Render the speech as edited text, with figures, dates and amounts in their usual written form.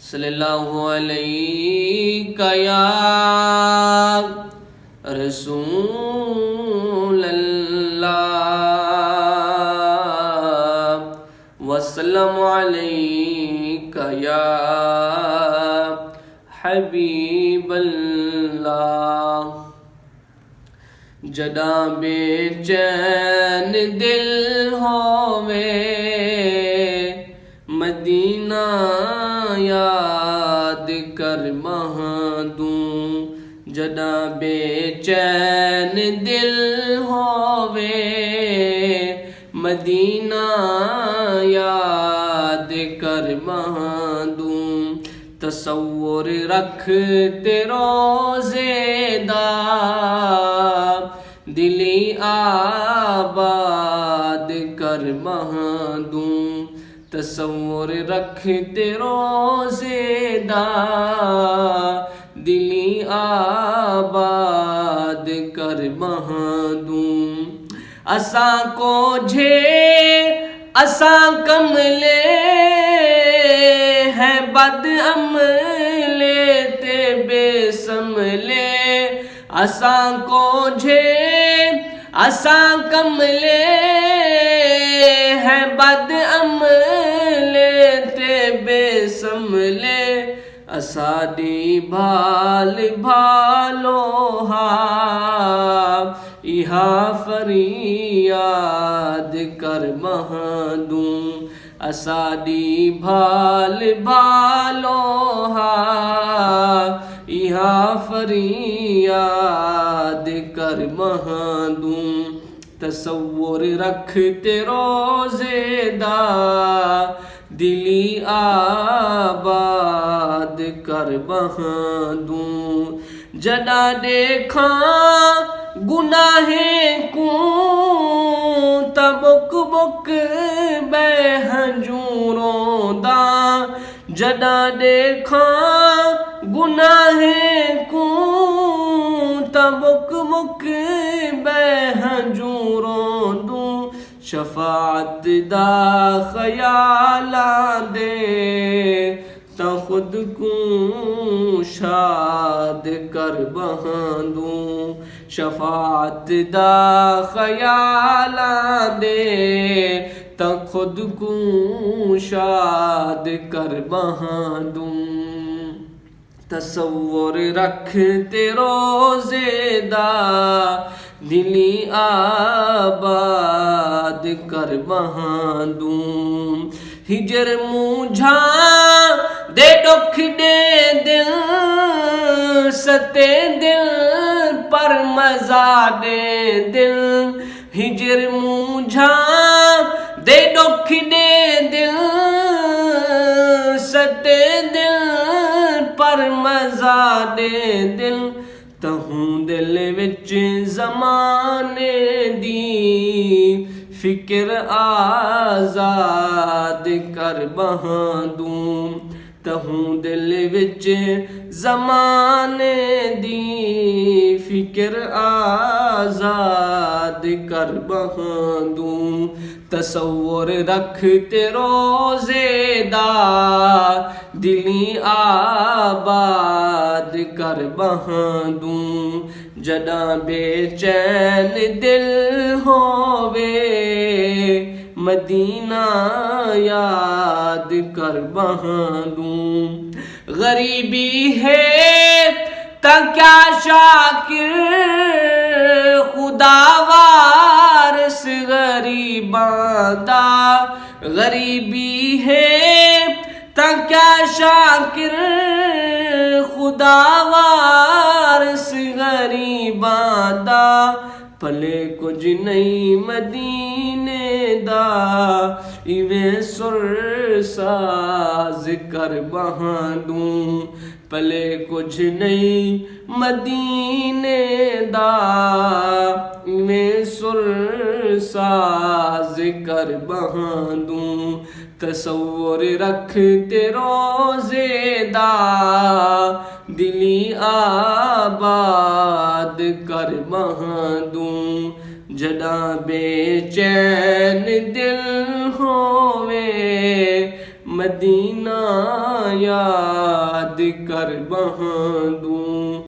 सल्लल्लाहु अलैका या रसूल अल्लाह वसल्लम अलैका या हबीब अल्लाह। जदा बेचैन दिल होवे मदीना याद कर महदूं। जदा बेचैन दिल होवे मदीना याद कर महदूं। तसव्वुर रख तेरो ज़ेदा दिली आबाद कर महदूं। तसव्वुर रख तेरो ज़ेदा दिली आबाद कर महदूं। असां को झे असां कमले है बद अमले ते बेसमले। असां को झे असां कमले है बद अमले ते बेसमले। असादी भाल भालो हा इहा फरियाद कर महदूं। असादी भाल भालो हा इहा फरियाद कर महदूं। तसव्वुर रख तेरो ज़ेदा दिली आबाद कर महदूं। जदा देखा गुनाहे को तबुक बुक बेहजूरों दा। जदा देखा गुनाहे को तबुक बुक बेहजूरों दूं। शफाअत दा ख्याला दे तो खुद को शाद कर महदूं। शफाअत दा ख्याला दे तो खुद को शाद कर महदूं। तसव्वुर रख तेरो ज़ेदा दिली आबाद कर महदूं। हिजर मूझा दे दुख दे दिल सते दिल पर मजा दे दिल। हिजर मूझा दे दुख दे दिल सते दिल पर मजा दे दिल। तहूं दिल विच ज़माने दी फिक्र आज़ाद कर महदूं। तहूं दिल विच ज़माने दी फिक्र आज़ाद कर महदूं। तसव्वुर रख तेरो ज़ेदा दिली आबाद कर महदूं। जदा बेचैन दिल होवे मदीना याद कर महदूं। गरीबी है ता क्या शाकिर खुदा वारिस गरीबां दा। गरीबी है ता क्या शाकिर खुदा वारिस गरीबां दा। भले कुछ नहीं मदीने दा इवें सुर साज कर महदूं। भले कुछ नहीं मदीने दा इवें सुर साज कर महदूं। तसव्वुर रख तेरो ज़ेदा दिली आबाद कर महदूं। जदा बेचैन दिल होवे मदीना याद कर बहादूं।